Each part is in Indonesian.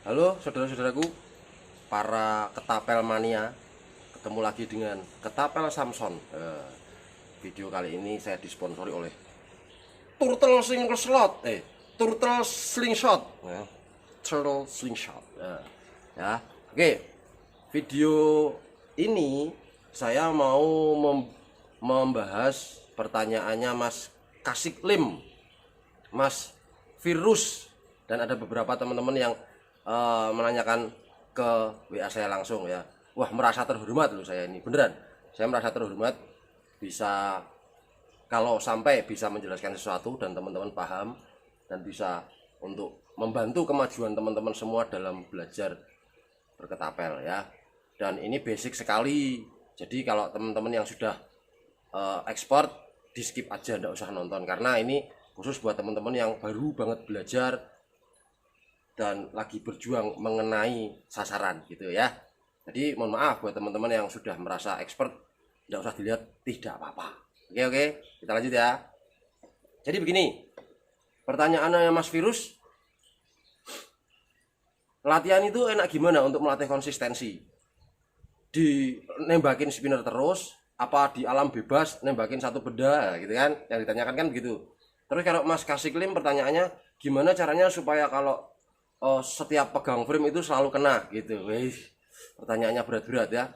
Halo saudara-saudaraku, para ketapel mania, ketemu lagi dengan ketapel Samson. Video kali ini saya disponsori oleh Turtle Slingshot, Turtle Slingshot, Turtle Slingshot. Ya, oke. Video ini saya mau membahas pertanyaannya Mas Kasiklim, Mas Virus, dan ada beberapa teman-teman yang menanyakan ke WA saya langsung ya. Wah, merasa terhormat loh saya ini, beneran. Saya merasa terhormat bisa kalau sampai bisa menjelaskan sesuatu dan teman-teman paham dan bisa untuk membantu kemajuan teman-teman semua dalam belajar berketapel ya. Dan ini basic sekali. Jadi kalau teman-teman yang sudah ekspor di skip aja, nggak usah nonton karena ini khusus buat teman-teman yang baru banget belajar dan lagi berjuang mengenai sasaran gitu ya. Jadi mohon maaf buat teman-teman yang sudah merasa expert, tidak usah dilihat, tidak apa-apa. Oke, kita lanjut ya. Jadi begini, pertanyaannya Mas Virus, latihan itu enak gimana untuk melatih konsistensi? Di nembakin spinner terus, apa di alam bebas nembakin satu benda gitu kan? Yang ditanyakan kan begitu. Terus kalau Mas Kasiklim pertanyaannya, gimana caranya supaya kalau setiap pegang frame itu selalu kena gitu. Wih, pertanyaannya berat-berat ya.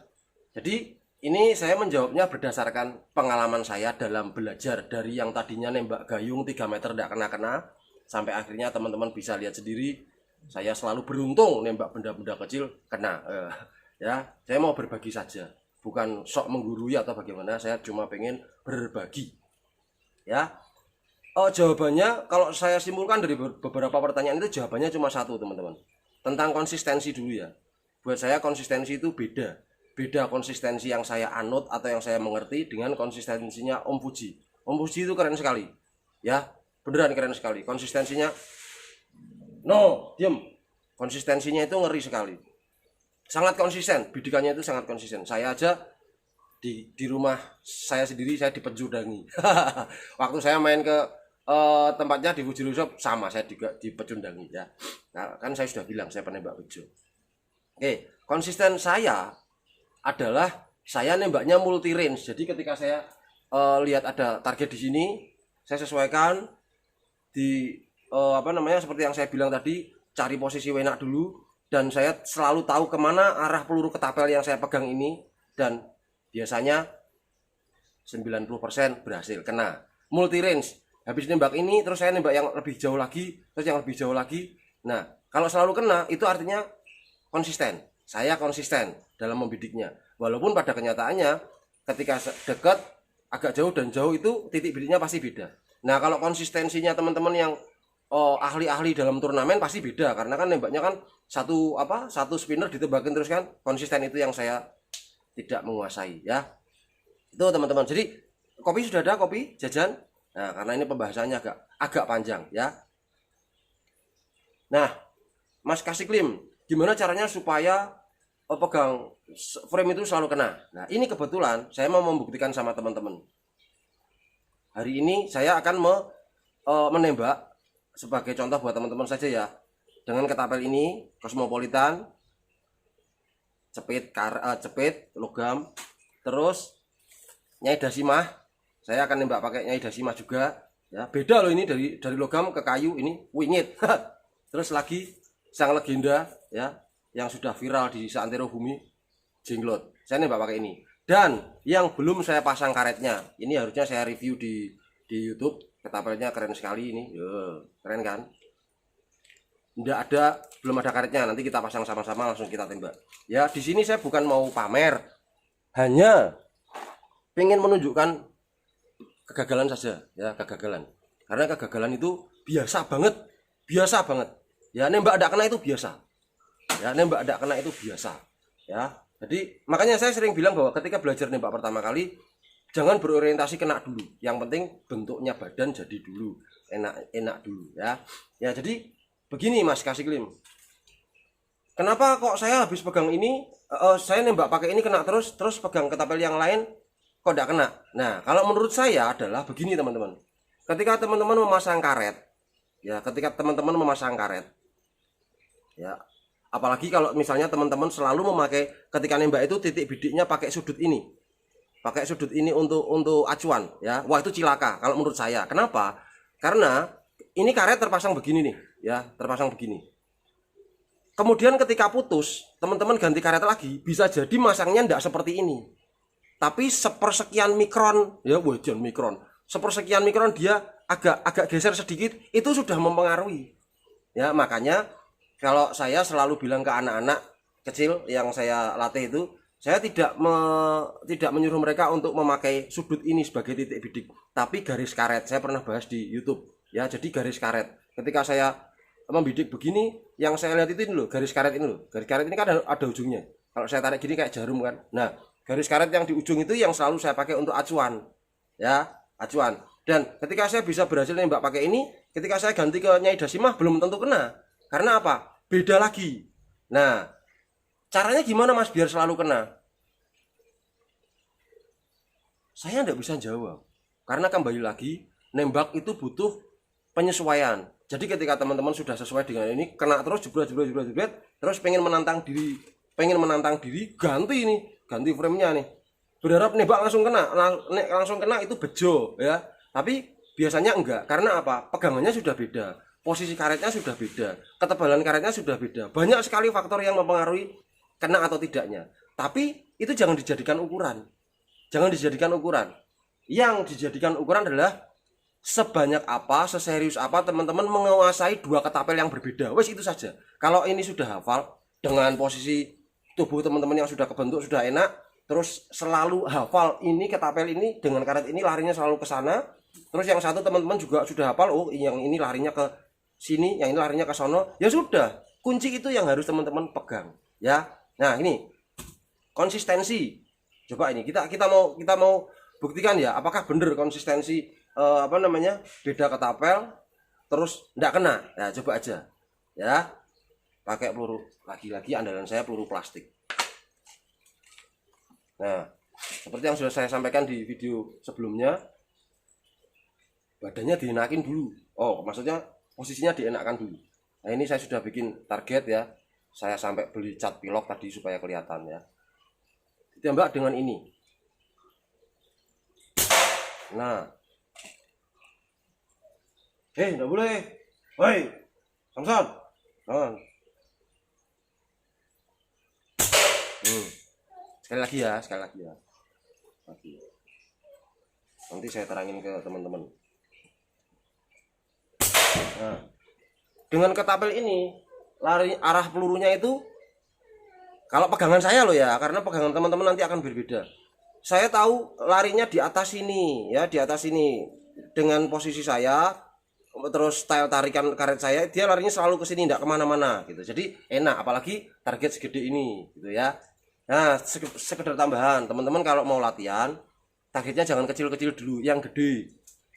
Jadi ini saya menjawabnya berdasarkan pengalaman saya dalam belajar dari yang tadinya nembak gayung 3 meter tidak kena-kena sampai akhirnya teman-teman bisa lihat sendiri saya selalu beruntung nembak benda-benda kecil kena. Ya, saya mau berbagi saja, bukan sok menggurui atau bagaimana, saya cuma pengen berbagi. Ya. Jawabannya kalau saya simpulkan dari beberapa pertanyaan itu jawabannya cuma satu teman-teman, tentang konsistensi dulu ya. Buat saya konsistensi itu beda konsistensi yang saya anut atau yang saya mengerti dengan konsistensinya Om Fuji. Om Fuji itu keren sekali ya, beneran keren sekali konsistensinya. No, diam. Konsistensinya itu ngeri sekali, sangat konsisten, bidikannya itu sangat konsisten. Saya aja di rumah saya sendiri saya dipecundangi. Waktu saya main ke tempatnya di Fuji Shop sama, saya juga dipecundangi ya. Nah, kan saya sudah bilang saya penembak bejo. Oke, konsisten saya adalah saya nembaknya multi range. Jadi ketika saya lihat ada target di sini, saya sesuaikan di seperti yang saya bilang tadi, cari posisi wenak dulu, dan saya selalu tahu kemana arah peluru ketapel yang saya pegang ini, dan biasanya 90% berhasil kena multi range. Habis nembak ini terus saya nembak yang lebih jauh lagi, terus yang lebih jauh lagi. Nah, kalau selalu kena itu artinya konsisten. Saya konsisten dalam membidiknya. Walaupun pada kenyataannya ketika dekat, agak jauh dan jauh itu titik bidiknya pasti beda. Nah, kalau konsistensinya teman-teman yang ahli-ahli dalam turnamen pasti beda, karena kan nembaknya kan satu spinner ditebakin terus kan. Konsisten itu yang saya tidak menguasai ya. Itu teman-teman. Jadi kopi sudah ada, kopi jajan. Nah, karena ini pembahasannya agak panjang ya. Nah, Mas Kasiklim, gimana caranya supaya pegang frame itu selalu kena? Nah, ini kebetulan saya mau membuktikan sama teman-teman. Hari ini saya akan menembak sebagai contoh buat teman-teman saja ya. Dengan ketapel ini Cosmopolitan, cepit logam, terus Nyai Dasimah. Saya akan nembak pakai Nyai Dasimah juga ya. Beda loh ini dari logam ke kayu, ini wingit. Terus lagi sang legenda ya, yang sudah viral di seantero bumi, jenglot. Saya nembak pakai ini. Dan yang belum saya pasang karetnya, ini harusnya saya review di YouTube. Ketapelnya keren sekali ini. Keren kan? Belum ada karetnya. Nanti kita pasang sama-sama, langsung kita tembak. Ya, di sini saya bukan mau pamer, hanya pengen menunjukkan kegagalan saja ya, kegagalan. Karena kegagalan itu biasa banget ya. Nembak ada kena itu biasa ya, nembak ada kena itu biasa ya. Jadi makanya saya sering bilang bahwa ketika belajar nembak pertama kali jangan berorientasi kena dulu, yang penting bentuknya badan jadi dulu, enak dulu ya. Ya, jadi begini Mas Kasiklim, kenapa kok saya habis pegang ini saya nembak pakai ini kena terus pegang ketapel yang lain kok tidak kena? Nah, kalau menurut saya adalah begini teman-teman. Ketika teman-teman memasang karet ya, Apalagi kalau misalnya teman-teman selalu memakai ketika nembak itu titik bidiknya pakai sudut ini. Pakai sudut ini untuk acuan ya. Wah, itu cilaka kalau menurut saya. Kenapa? Karena ini karet terpasang begini nih, ya, terpasang begini. Kemudian ketika putus, teman-teman ganti karet lagi, bisa jadi masangnya tidak seperti ini. Tapi sepersekian mikron, ya wajan mikron. Sepersekian mikron dia agak geser sedikit, itu sudah mempengaruhi. Ya, makanya kalau saya selalu bilang ke anak-anak kecil yang saya latih itu, saya tidak menyuruh mereka untuk memakai sudut ini sebagai titik bidik, tapi garis karet. Saya pernah bahas di YouTube, ya. Jadi garis karet. Ketika saya membidik begini, yang saya lihat itu ini loh, garis karet ini loh. Garis karet ini kan ada ujungnya. Kalau saya tarik gini kayak jarum kan. Nah, garis karet yang di ujung itu yang selalu saya pakai untuk acuan, ya, acuan. Dan ketika saya bisa berhasil nembak pakai ini, ketika saya ganti ke Nyai Dasimah belum tentu kena. Karena apa? Beda lagi. Nah, caranya gimana Mas biar selalu kena? Saya tidak bisa jawab. Karena kembali lagi, nembak itu butuh penyesuaian. Jadi ketika teman-teman sudah sesuai dengan ini, kena terus jebret, terus pengen menantang diri, ganti frame-nya nih. Berharap nembak langsung kena itu bejo ya. Tapi biasanya enggak. Karena apa? Pegangannya sudah beda. Posisi karetnya sudah beda, ketebalan karetnya sudah beda. Banyak sekali faktor yang mempengaruhi kena atau tidaknya. Tapi itu jangan dijadikan ukuran. Jangan dijadikan ukuran. Yang dijadikan ukuran adalah sebanyak apa, seserius apa teman-teman menguasai dua ketapel yang berbeda. Wes itu saja. Kalau ini sudah hafal dengan posisi tubuh teman-teman yang sudah kebentuk, sudah enak, terus selalu hafal ini ketapel ini dengan karet ini larinya selalu ke sana. Terus yang satu teman-teman juga sudah hafal, oh yang ini larinya ke sini, yang ini larinya ke sono. Ya sudah, kunci itu yang harus teman-teman pegang, ya. Nah, ini konsistensi. Coba ini kita mau buktikan ya, apakah benar konsistensi beda ketapel terus enggak kena. Ya, coba aja. Ya. Pakai peluru, lagi-lagi andalan saya peluru plastik. Nah, seperti yang sudah saya sampaikan di video sebelumnya, badannya dienakin dulu. Oh, maksudnya posisinya dienakkan dulu. Nah, ini saya sudah bikin target ya. Saya sampai beli cat pilok tadi supaya kelihatan ya. Ditembak dengan ini. Nah. Enggak boleh. Woi, Samson. Jangan. Sekali lagi ya. Nanti saya terangin ke teman-teman. Nah, dengan ketapel ini lari arah pelurunya itu kalau pegangan saya loh ya, karena pegangan teman-teman nanti akan berbeda. Saya tahu larinya di atas sini ya, di atas sini dengan posisi saya, terus style tarikan karet saya, dia larinya selalu ke sini, tidak kemana-mana gitu. Jadi enak, apalagi target segede ini gitu ya. Nah, sekedar tambahan, teman-teman kalau mau latihan targetnya jangan kecil-kecil dulu, yang gede.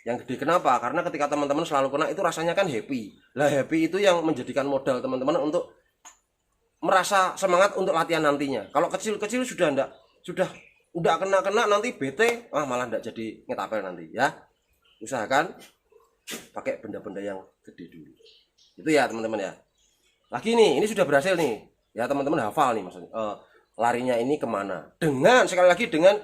Yang gede kenapa? Karena ketika teman-teman selalu kena itu rasanya kan happy. Lah happy itu yang menjadikan modal teman-teman untuk merasa semangat untuk latihan nantinya. Kalau kecil-kecil sudah kena nanti bete, malah enggak jadi ngetapel nanti ya. Usahakan pakai benda-benda yang gede dulu. Itu ya teman-teman ya. Lagi nih, ini sudah berhasil nih. Ya teman-teman hafal nih maksudnya. Larinya ini kemana? Sekali lagi dengan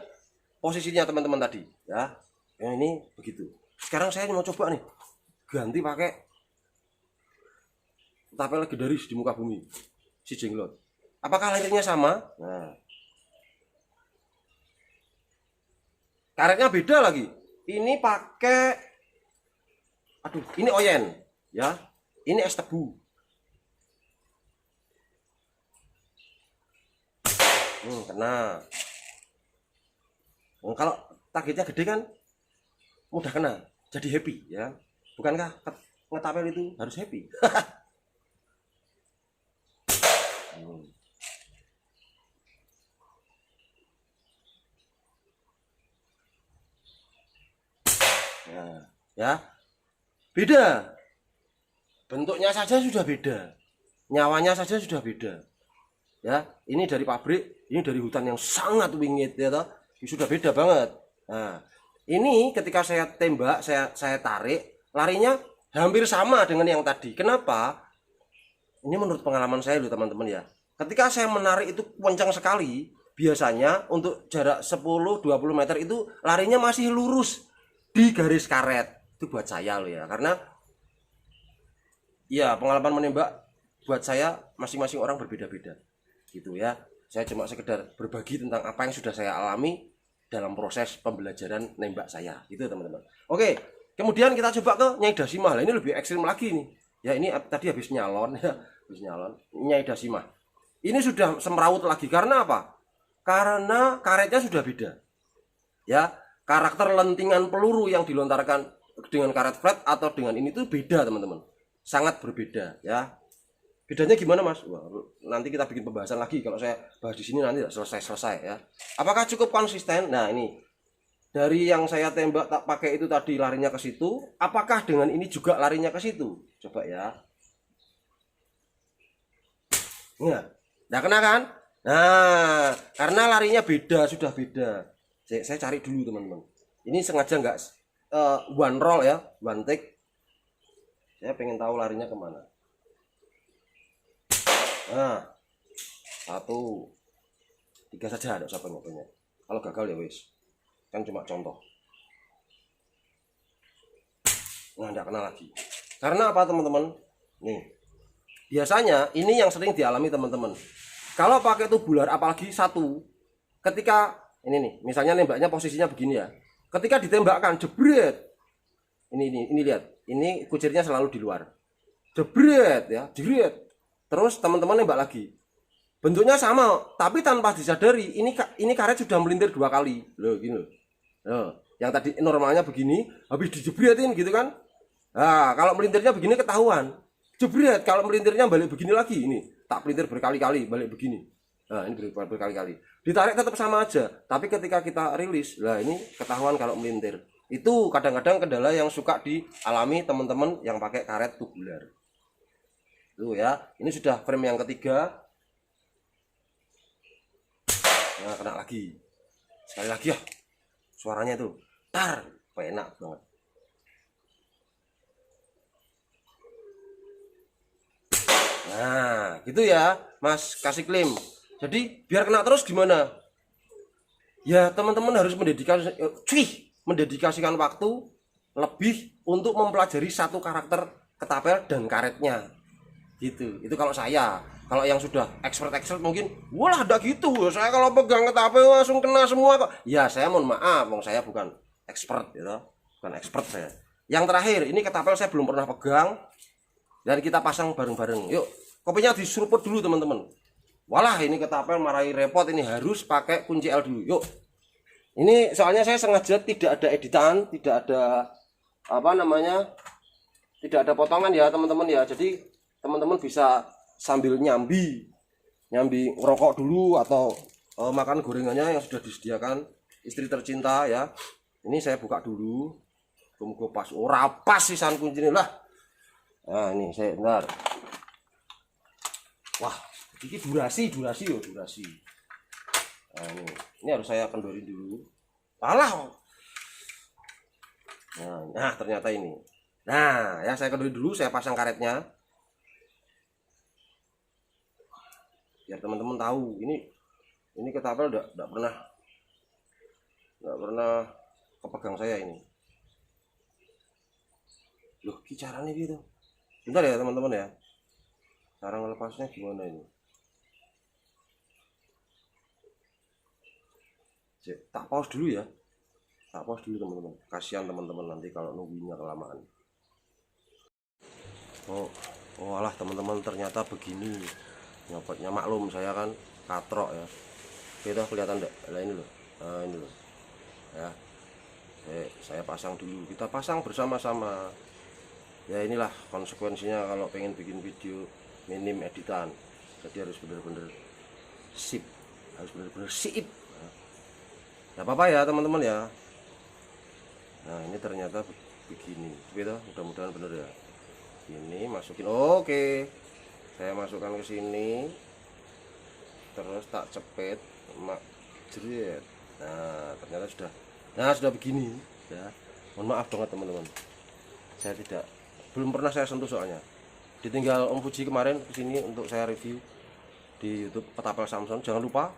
posisinya teman-teman tadi ya. Yang ini begitu. Sekarang saya mau coba nih ganti pakai tapel legendaris di muka bumi si Jenglot. Apakah larinya sama? Nah, karetnya beda lagi. Ini pakai, ini oyen ya. Ini es tebu. Kena. Kalau targetnya gede kan mudah kena, jadi happy ya. Bukankah ngetapel itu harus happy? Nah, ya beda, bentuknya saja sudah beda, nyawanya saja sudah beda ya. Ini dari pabrik, ini dari hutan yang sangat wingit ya toh, sudah beda banget. Nah, ini ketika saya tembak, saya tarik, larinya hampir sama dengan yang tadi. Kenapa? ini menurut pengalaman saya loh teman-teman ya, ketika saya menarik itu kencang sekali, biasanya untuk jarak 10-20 meter itu larinya masih lurus di garis karet. Itu buat saya loh ya, karena ya pengalaman menembak buat saya masing-masing orang berbeda-beda gitu ya. Saya cuma sekedar berbagi tentang apa yang sudah saya alami dalam proses pembelajaran nembak saya gitu teman-teman. Oke, kemudian kita coba ke Nyai Dasimah. Nah, ini lebih ekstrim lagi nih ya, ini tadi habis nyalon ya, habis nyalon Nyai Dasimah ini sudah semrawut lagi. Karena apa? Karena karetnya sudah beda ya, karakter lentingan peluru yang dilontarkan dengan karet flat atau dengan ini tuh beda teman-teman, sangat berbeda ya. Bedanya gimana mas? Wah, nanti kita bikin pembahasan lagi, kalau saya bahas di sini nanti tidak selesai ya. Apakah cukup konsisten? Nah ini dari yang saya tembak tak pakai itu tadi larinya ke situ, apakah dengan ini juga larinya ke situ? Coba ya. Nah, nggak kena kan? Nah, karena larinya beda, sudah beda. Saya cari dulu teman-teman. Ini sengaja nggak one roll ya, one take. Saya pengen tahu larinya kemana. Nah, 1, 3 saja, ada usah banyak-banyak. Kalau gagal ya wis, kan cuma contoh. Nah, enggak kena lagi. Karena apa teman-teman? Nih, biasanya ini yang sering dialami teman-teman. Kalau pakai tubular, apalagi satu, ketika ini nih, misalnya nembaknya posisinya begini ya. Ketika ditembakkan, jebret. Ini lihat, ini kucirnya selalu di luar. Jebret ya, jebret. Terus teman-teman nembak lagi, bentuknya sama, tapi tanpa disadari ini karet sudah melintir 2 kali loh, gini loh. Loh, yang tadi normalnya begini, habis dijebretin gitu kan. Nah, kalau melintirnya begini ketahuan, jebret. Kalau melintirnya balik begini lagi, ini tak melintir berkali-kali, balik begini. Nah, ini berkali-kali, ditarik tetap sama aja, tapi ketika kita rilis, lah ini ketahuan kalau melintir. Itu kadang-kadang kendala yang suka dialami teman-teman yang pakai karet tubular. Tuh ya, ini sudah frame yang ketiga. Nah, kena lagi. Sekali lagi ya. Suaranya tuh tar, enak banget. Nah, gitu ya, Mas kasih klaim. Jadi biar kena terus gimana? Ya, teman-teman harus mendedikasikan waktu lebih untuk mempelajari satu karakter ketapel dan karetnya. Gitu. Itu kalau saya. Kalau yang sudah expert mungkin walah ada gitu, saya kalau pegang ketapel langsung kena semua kok. Ya saya mohon maaf, saya bukan expert gitu, bukan expert saya. Yang terakhir, ini ketapel saya belum pernah pegang dan kita pasang bareng-bareng. Yuk, kopinya diseruput dulu teman-teman. Walah ini ketapel marahi repot, ini harus pakai kunci L dulu. Yuk, ini soalnya saya sengaja tidak ada editan, tidak ada apa namanya, tidak ada potongan ya teman-teman ya. Jadi teman-teman bisa sambil nyambi ngerokok dulu atau makan gorengannya yang sudah disediakan istri tercinta ya. Ini saya buka dulu, kemudian pas pas sisan kuncinya lah. Nah ini saya bentar. Wah ini durasi. Nah, ini harus saya kendorin dulu. Alah. Nah ternyata ini. Nah ya saya kendorin dulu, saya pasang karetnya. Biar teman-teman tahu ini ketapel enggak pernah kepegang saya ini. Loh, caranya gitu. Bentar ya teman-teman ya. Cara melepasnya gimana ini? Tak pause dulu ya. Tak pause dulu teman-teman. Kasihan teman-teman nanti kalau nunggunya kelamaan. Oh alah teman-teman, ternyata begini. Nyopotnya maklum saya kan katrok ya. Kita kelihatan enggak? Nah ini loh. Nah ini loh. Ya. Saya pasang dulu. Kita pasang bersama-sama. Ya inilah konsekuensinya kalau pengen bikin video minim editan. Jadi harus benar-benar sip. Harus benar-benar sip. Nah, apa-apa ya teman-teman ya. Nah ini ternyata begini. Gitu. Mudah-mudahan benar ya. Ini masukin. Oke. Saya masukkan ke sini, terus tak cepet, jeret. Nah ternyata sudah begini ya. Mohon maaf banget teman-teman, saya belum pernah saya sentuh soalnya. Ditinggal Om Fuji kemarin kesini untuk saya review di YouTube Ketapel Samson. Jangan lupa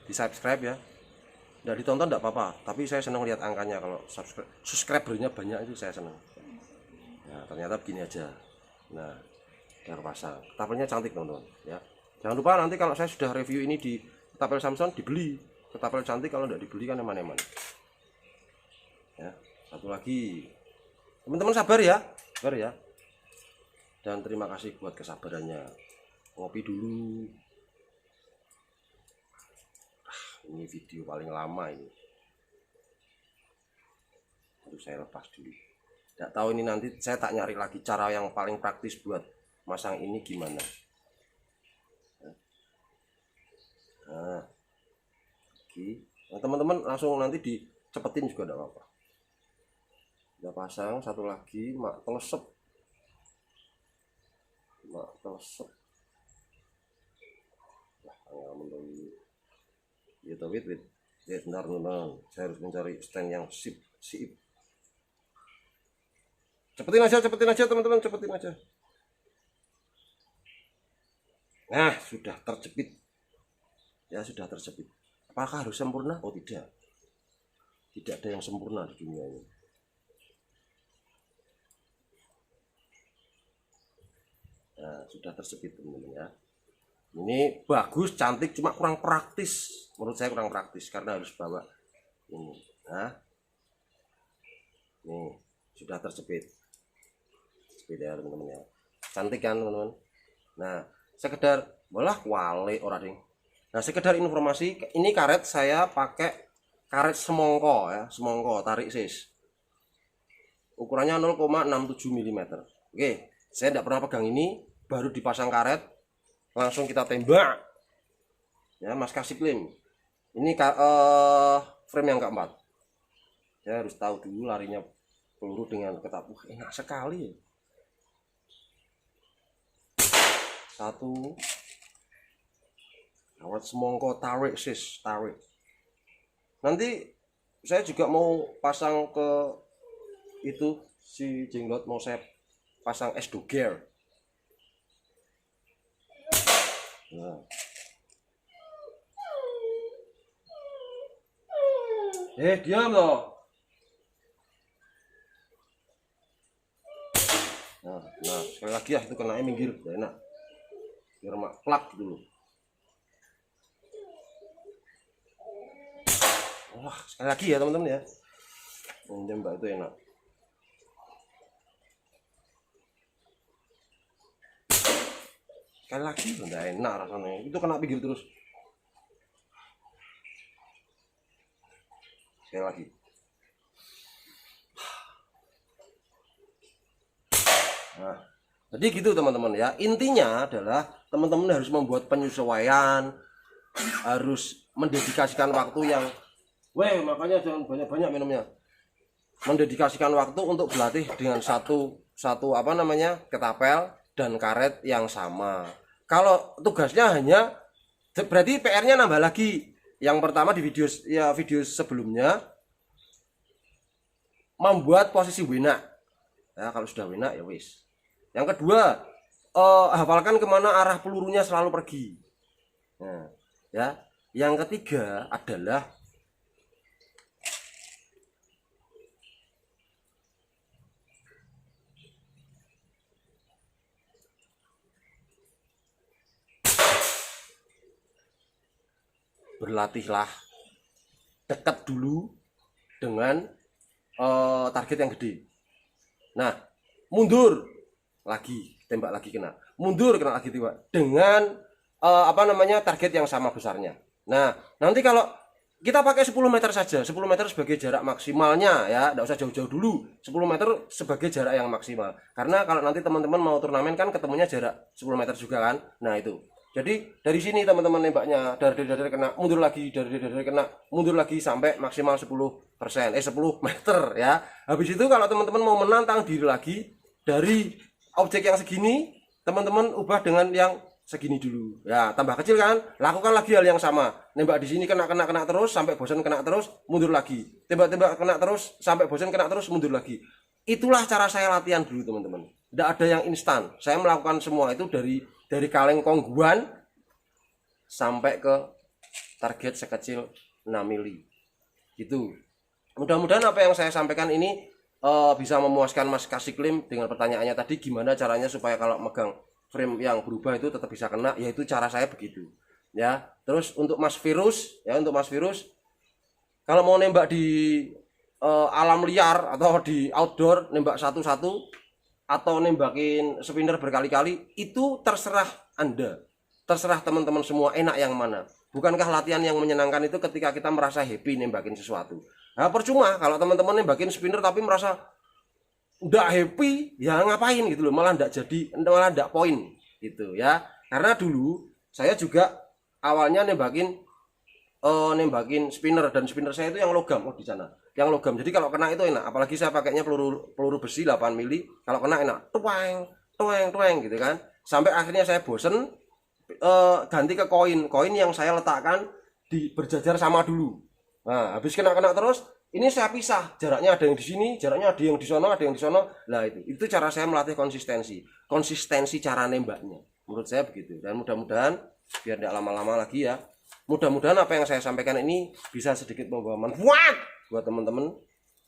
di subscribe ya. Nggak ditonton nggak apa-apa, tapi saya senang lihat angkanya. Kalau subscribernya banyak itu saya senang. Nah ternyata begini aja. Nah biar pasang ketapelnya cantik teman-teman ya. Jangan lupa nanti kalau saya sudah review ini di Ketapel Samson dibeli. Ketapel cantik, kalau nggak dibeli kan eman-eman ya. Satu lagi teman-teman, sabar ya dan terima kasih buat kesabarannya. Ngopi dulu. Ini video paling lama ini, harus saya lepas dulu. Tidak tahu ini nanti saya tak nyari lagi cara yang paling praktis buat masang ini gimana. Nah, teman-teman langsung nanti dicepetin juga tidak apa-apa. Udah pasang satu lagi, mak telesep. Wah, gitu, wait. Ya, benar. Saya harus mencari stand yang sip. Cepetin aja teman-teman, cepetin aja. Nah, sudah terjepit. Ya, sudah terjepit. Apakah harus sempurna? Oh, tidak. Tidak ada yang sempurna di dunia ini. Nah, sudah terjepit teman-teman ya. Ini bagus, cantik, cuma kurang praktis. Menurut saya kurang praktis karena harus bawa ini. Nah, nih sudah terjepit. Ya teman-teman ya. Cantik kan teman-teman. Nah, sekedar malah wale ora ding. Nah, sekedar informasi, ini karet saya pakai karet semongko ya, semongko tarik sis. Ukurannya 0,67 mm. Oke, saya tidak pernah pegang ini, baru dipasang karet langsung kita tembak ya, Mas kasih klaim. Ini frame yang keempat. Saya harus tahu dulu larinya peluru dengan ketap. Enak sekali. Satu karet semongko tarik sis, tarik. Nanti saya juga mau pasang ke itu si jenglot, mau saya pasang es doger. Nah. Diam loh. Nah, sekali lagi ya, itu kenanya minggir, udah enak. Biar mak plak dulu. Wah, sekali lagi ya teman-teman ya. Tembak itu enak. Sekali lagi udah enak rasanya. Itu kena pinggir terus. Sekali lagi. Nah, jadi gitu teman-teman ya. Intinya adalah teman-teman harus membuat penyesuaian, harus mendedikasikan waktu yang makanya jangan banyak-banyak minumnya. Mendedikasikan waktu untuk berlatih dengan satu ketapel dan karet yang sama. Kalau tugasnya hanya berarti PR-nya nambah lagi. Yang pertama di video sebelumnya membuat posisi wena. Ya, kalau sudah wena ya wis. Yang kedua, hafalkan kemana arah pelurunya selalu pergi. Nah, ya. Yang ketiga adalah berlatihlah dekat dulu dengan target yang gede. Nah, mundur lagi, tembak lagi kena. Mundur kena lagi tembak dengan target yang sama besarnya. Nah, nanti kalau kita pakai 10 meter saja, 10 meter sebagai jarak maksimalnya ya, enggak usah jauh-jauh dulu. 10 meter sebagai jarak yang maksimal. Karena kalau nanti teman-teman mau turnamen kan ketemunya jarak 10 meter juga kan. Nah, itu. Jadi dari sini teman-teman nembaknya dari kena, mundur lagi, dari kena, mundur lagi sampai maksimal 10%, 10 meter ya. Habis itu kalau teman-teman mau menantang diri lagi dari objek yang segini, teman-teman ubah dengan yang segini dulu. Ya, tambah kecil kan? Lakukan lagi hal yang sama. Nembak di sini kena terus sampai bosan, kena terus, mundur lagi. Tembak kena terus sampai bosan, kena terus, mundur lagi. Itulah cara saya latihan dulu teman-teman. Tidak ada yang instan. Saya melakukan semua itu dari kaleng kongguan sampai ke target sekecil 6 mili. Gitu. Mudah-mudahan apa yang saya sampaikan ini bisa memuaskan Mas Kasiklim dengan pertanyaannya tadi, gimana caranya supaya kalau megang frame yang berubah itu tetap bisa kena, yaitu cara saya begitu. Ya. Terus untuk Mas Virus, kalau mau nembak di alam liar atau di outdoor, nembak satu-satu atau nembakin spinner berkali-kali, itu terserah Anda, terserah teman-teman semua, enak yang mana. Bukankah latihan yang menyenangkan itu ketika kita merasa happy nembakin sesuatu? Nah, percuma kalau teman-teman nembakin spinner tapi merasa udah happy, ya ngapain gitu loh, malah ndak poin gitu ya. Karena dulu saya juga awalnya nembakin spinner, dan spinner saya itu yang logam. Oh, di sana yang logam, jadi kalau kena itu enak, apalagi saya pakainya peluru besi 8 mili, kalau kena enak, tueng gitu kan. Sampai akhirnya saya bosen, ganti ke koin yang saya letakkan di berjajar sama dulu. Nah, habis kena terus, ini saya pisah, jaraknya ada yang di sini, jaraknya ada yang di sana, ada yang di sana. Nah, itu cara saya melatih konsistensi cara nembaknya, menurut saya begitu. Dan mudah-mudahan biar tidak lama-lama lagi ya, mudah-mudahan apa yang saya sampaikan ini bisa sedikit membawa manfaat buat teman-teman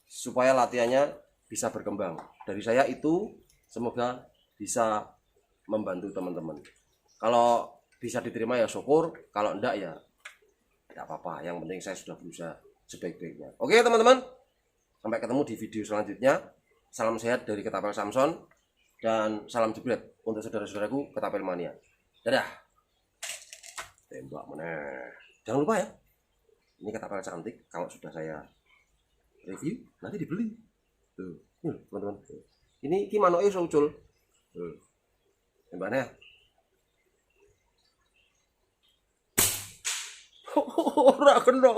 supaya latihannya bisa berkembang. Dari saya itu semoga bisa membantu teman-teman. Kalau bisa diterima ya syukur, kalau enggak ya tidak apa-apa. Yang penting saya sudah berusaha sebaik-baiknya. Oke teman-teman, sampai ketemu di video selanjutnya. Salam sehat dari Ketapel Samson, dan salam jebret untuk saudara-saudaraku Ketapel Mania. Dadah. Tembak meneh. Jangan lupa ya, ini ketapel cantik. Kalau sudah saya review nanti dibeli. Tuh, teman-teman. Ini manoke iso ucul. Tuh. Tembaknya. Ora kena.